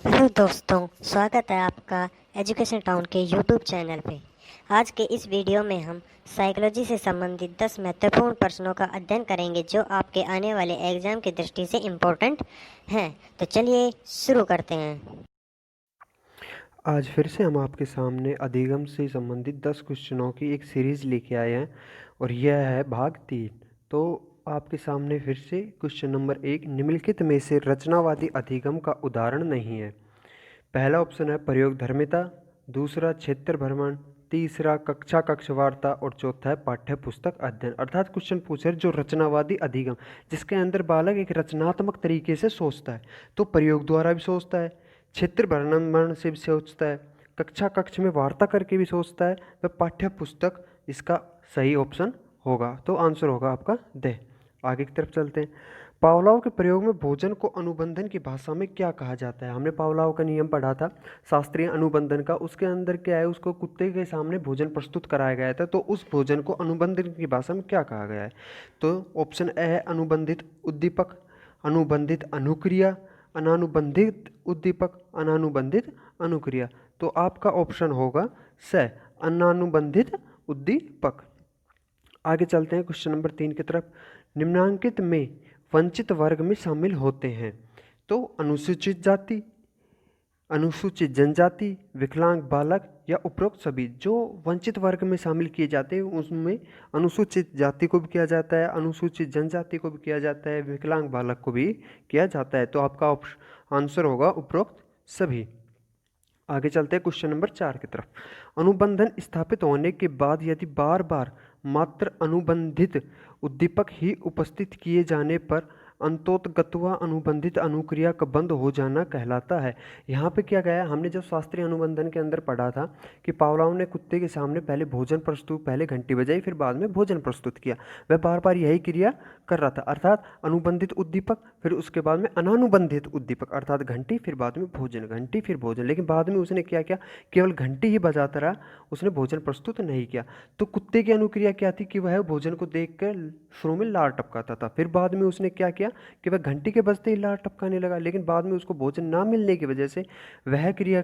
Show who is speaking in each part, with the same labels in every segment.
Speaker 1: Hello दोस्तों, स्वागत है आपका एजुकेशन टाउन के यूट्यूब चैनल पे। आज के इस वीडियो में हम साइकोलॉजी से संबंधित 10 महत्वपूर्ण प्रश्नों का अध्ययन करेंगे जो आपके आने वाले एग्जाम की दृष्टि से इम्पोर्टेंट हैं। तो चलिए शुरू करते हैं।
Speaker 2: आज फिर से हम आपके सामने अधिगम से संबंधित 10 क्वेश्चनों की एक सीरीज़ लेके आए हैं और यह है भाग 3। तो आपके सामने फिर से क्वेश्चन नंबर 1, निम्नलिखित में से रचनावादी अधिगम का उदाहरण नहीं है। पहला ऑप्शन है प्रयोगधर्मिता, दूसरा क्षेत्र भ्रमण, तीसरा कक्ष वार्ता और चौथा है पाठ्य पुस्तक अध्ययन। अर्थात क्वेश्चन पूछ रहे जो रचनावादी अधिगम जिसके अंदर बालक एक रचनात्मक तरीके से सोचता है, तो प्रयोग द्वारा भी सोचता है, क्षेत्र भ्रमण से भी सोचता है, कक्ष में वार्ता करके भी सोचता है, वह पाठ्य पुस्तक इसका सही ऑप्शन होगा। तो आंसर होगा आपका द। आगे की तरफ चलते हैं। पावलोव के प्रयोग में भोजन को अनुबंधन की भाषा में क्या कहा जाता है। हमने पावलोव का नियम पढ़ा था शास्त्रीय अनुबंधन का। उसके अंदर क्या है, उसको कुत्ते के सामने भोजन प्रस्तुत कराया गया था, तो उस भोजन को अनुबंधन की भाषा में क्या कहा गया है। तो ऑप्शन ए है अनुबंधित उद्दीपक, अनुबंधित अनुक्रिया, अनानुबंधित उद्दीपक, अनानुबंधित अनुक्रिया। तो आपका ऑप्शन होगा स, अनानुबंधित उद्दीपक। आगे चलते हैं क्वेश्चन नंबर 3 की तरफ। निम्नांकित में वंचित वर्ग में शामिल होते हैं। तो अनुसूचित जाति, अनुसूचित जनजाति, विकलांग बालक या उपरोक्त सभी। जो वंचित वर्ग में शामिल किए जाते हैं उसमें अनुसूचित जाति को भी किया जाता है, अनुसूचित जनजाति को भी किया जाता है, विकलांग बालक को भी किया जाता है। तो आपका आंसर होगा उपरोक्त सभी। आगे चलते हैं क्वेश्चन नंबर 4 की तरफ। अनुबंधन स्थापित होने के बाद यदि बार बार मात्र अनुबंधित उद्दीपक ही उपस्थित किए जाने पर अंतोतगत्वा अनुबंधित अनुक्रिया का बंद हो जाना कहलाता है। यहाँ पे क्या गया, हमने जब शास्त्रीय अनुबंधन के अंदर पढ़ा था कि पावलोव ने कुत्ते के सामने पहले भोजन प्रस्तुत, पहले घंटी बजाई फिर बाद में भोजन प्रस्तुत किया। वह बार बार यही क्रिया कर रहा था, अर्थात अनुबंधित उद्दीपक फिर उसके बाद में अनानुबंधित उद्दीपक, अर्थात घंटी फिर बाद में भोजन, घंटी फिर भोजन। लेकिन बाद में उसने क्या किया, केवल घंटी ही बजाता रहा, उसने भोजन प्रस्तुत नहीं किया। तो कुत्ते की अनुक्रिया क्या थी कि वह भोजन को देखकर शुरू में लार टपकाता था, फिर बाद में उसने क्या किया कि वह घंटी के बजते ही लार टपकाने लगा। लेकिन बाद में उसको भोजन ना मिलने की वजह से वह क्रिया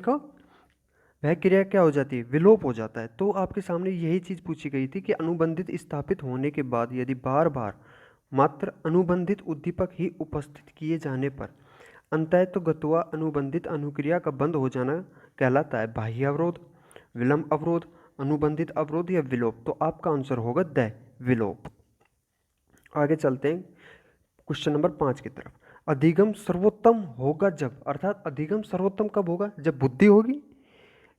Speaker 2: क्या हो जाती है, विलोप हो जाता है। तो आपके सामने यही चीज़ पूछी गई थी कि अनुबंधित स्थापित होने के बाद यदि बार बार मात्र अनुबंधित उद्दीपक ही उपस्थित किए जाने पर अंतःतोगत्वा अनुबंधित अनुक्रिया का बंद हो जाना कहलाता है बाह्य अवरोध, विलंब अवरोध, अनुबंधित अवरोध या विलोप। तो आपका आंसर होगा द, विलोप। आगे चलते हैं क्वेश्चन नंबर 5 की तरफ। अधिगम सर्वोत्तम होगा जब, अर्थात अधिगम सर्वोत्तम कब होगा, जब बुद्धि होगी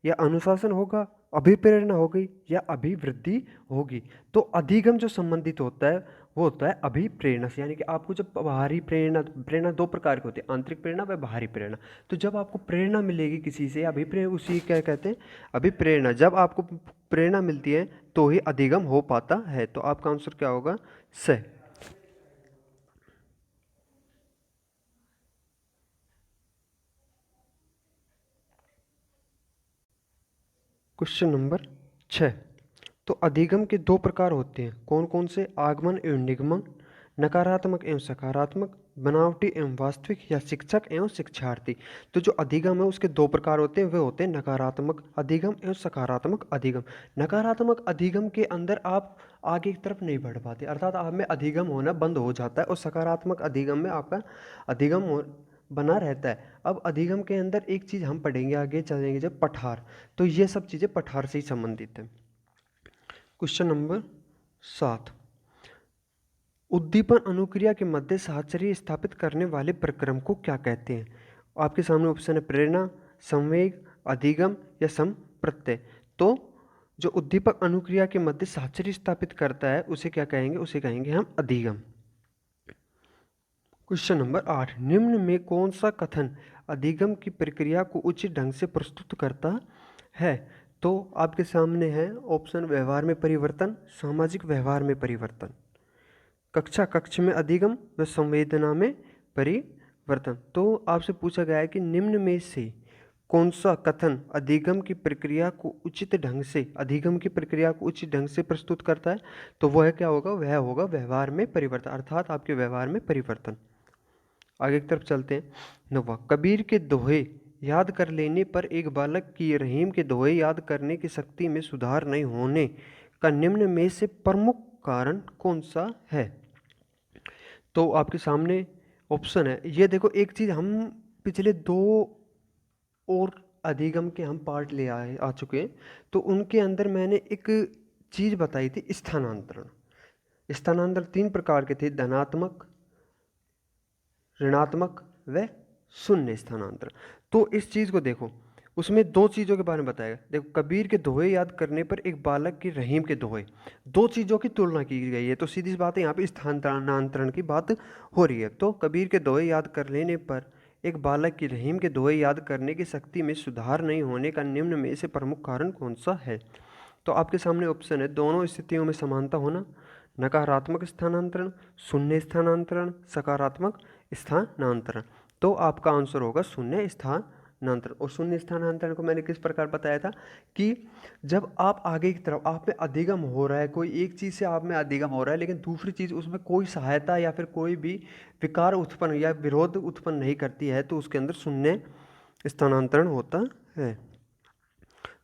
Speaker 2: या अनुशासन होगा, अभिप्रेरणा होगी या अभिवृद्धि होगी। तो अधिगम जो संबंधित होता है वो होता है अभिप्रेरणा से, यानी कि आपको जब बाहरी प्रेरणा, प्रेरणा दो प्रकार की होती है, आंतरिक प्रेरणा व बाहरी प्रेरणा। तो जब आपको प्रेरणा मिलेगी किसी से, अभिप्रेरणा, उसी क्या कहते हैं, अभिप्रेरणा। जब आपको प्रेरणा मिलती है तो ही अधिगम हो पाता है। तो आपका आंसर क्या होगा, स। Question number 6। तो अधिगम के दो प्रकार होते हैं, कौन कौन से, आगमन एवं निगमन, नकारात्मक एवं सकारात्मक, बनावटी एवं वास्तविक या शिक्षक एवं शिक्षार्थी। तो जो अधिगम है उसके दो प्रकार होते हैं, वे होते हैं नकारात्मक अधिगम एवं सकारात्मक अधिगम। नकारात्मक अधिगम के अंदर आप आगे की तरफ नहीं बढ़ पाते, अर्थात आप में अधिगम होना बंद हो जाता है, और सकारात्मक अधिगम में आपका अधिगम बना रहता है। अब अधिगम के अंदर एक चीज़ हम पढ़ेंगे आगे चलेंगे जब, पठार। तो ये सब चीज़ें पठार से ही संबंधित है। Question number 7। उद्दीपन अनुक्रिया के मध्य साहचर्य स्थापित करने वाले प्रक्रम को क्या कहते हैं। आपके सामने ऑप्शन है प्रेरणा, संवेग, अधिगम या संप्रत्यय। तो जो उद्दीपक अनुक्रिया के मध्य साहचर्य स्थापित करता है उसे क्या कहेंगे, उसे कहेंगे हम अधिगम। Question number 8। निम्न में कौन सा कथन अधिगम की प्रक्रिया को उचित ढंग से प्रस्तुत करता है। तो आपके सामने है ऑप्शन, व्यवहार में परिवर्तन, सामाजिक व्यवहार में परिवर्तन, कक्ष में अधिगम व संवेदना में परिवर्तन। तो आपसे पूछा गया है कि निम्न में से कौन सा कथन अधिगम की प्रक्रिया को उचित ढंग से, अधिगम की प्रक्रिया को उचित ढंग से प्रस्तुत करता है। तो वह क्या होगा, वह होगा व्यवहार में परिवर्तन, अर्थात आपके व्यवहार में परिवर्तन। आगे की तरफ चलते हैं। 9वां, कबीर के दोहे याद कर लेने पर एक बालक की रहीम के दोहे याद करने की शक्ति में सुधार नहीं होने का निम्न में से प्रमुख कारण कौन सा है? तो आपके सामने ऑप्शन है। ये देखो, एक चीज़ हम पिछले 2 और अधिगम के हम पार्ट ले आ चुके हैं, तो उनके अंदर मैंने एक चीज़ बताई थी, स्थानांतरण। स्थानांतरण 3 प्रकार के थे, धनात्मक, ऋणात्मक व शून्य स्थानांतरण। तो इस चीज़ को देखो, उसमें 2 चीज़ों के बारे में बताया। देखो, कबीर के दोहे याद करने पर एक बालक की रहीम के दोहे, 2 चीज़ों की तुलना की गई है। तो सीधी सी बात है, यहाँ पे स्थानांतरण की बात हो रही है। तो कबीर के दोहे याद कर लेने पर एक बालक की रहीम के दोहे याद करने की शक्ति में सुधार नहीं होने का निम्न में से प्रमुख कारण कौन सा है? तो आपके सामने ऑप्शन है, दोनों स्थितियों में समानता होना, नकारात्मक स्थानांतरण, शून्य स्थानांतरण, सकारात्मक स्थानांतरण। तो आपका आंसर होगा शून्य स्थानांतरण। और शून्य स्थानांतरण को मैंने किस प्रकार बताया था कि जब आप आगे की तरफ, आप में अधिगम हो रहा है, कोई एक चीज़ से आप में अधिगम हो रहा है, लेकिन दूसरी चीज़ उसमें कोई सहायता या फिर कोई भी विकार उत्पन्न या विरोध उत्पन्न नहीं करती है, तो उसके अंदर शून्य स्थानांतरण होता है।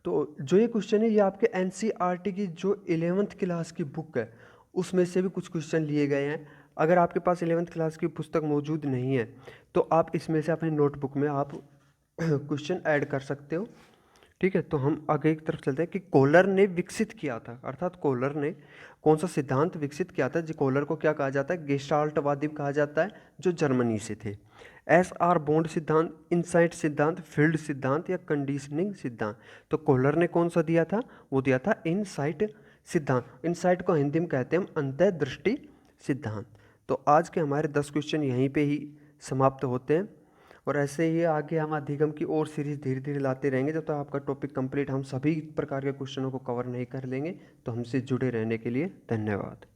Speaker 2: तो जो ये क्वेश्चन है, ये आपके एनसीईआरटी की जो 11th क्लास की बुक है उसमें से भी कुछ क्वेश्चन लिए गए हैं। अगर आपके पास 11th क्लास की पुस्तक मौजूद नहीं है तो आप इसमें से अपनी नोटबुक में आप क्वेश्चन ऐड कर सकते हो। ठीक है, तो हम आगे की तरफ चलते हैं कि कोहलर ने विकसित किया था, अर्थात कोहलर ने कौन सा सिद्धांत विकसित किया था? जो कोहलर को क्या कहा जाता है? गेस्टाल्टवादी कहा जाता है, जो जर्मनी से थे। एस आर बॉन्ड सिद्धांत, इनसाइट सिद्धांत, फील्ड सिद्धांत या कंडीशनिंग सिद्धांत? तो कोहलर ने कौन सा दिया था? वो दिया था इनसाइट सिद्धांत। इनसाइट को हिंदी में कहते हैं हम अंतर्दृष्टि सिद्धांत। तो आज के हमारे 10 क्वेश्चन यहीं पे ही समाप्त होते हैं, और ऐसे ही आगे हम अधिगम की और सीरीज धीरे धीरे लाते रहेंगे। जब तक आपका टॉपिक कंप्लीट हम सभी प्रकार के क्वेश्चनों को कवर नहीं कर लेंगे। तो हमसे जुड़े रहने के लिए धन्यवाद।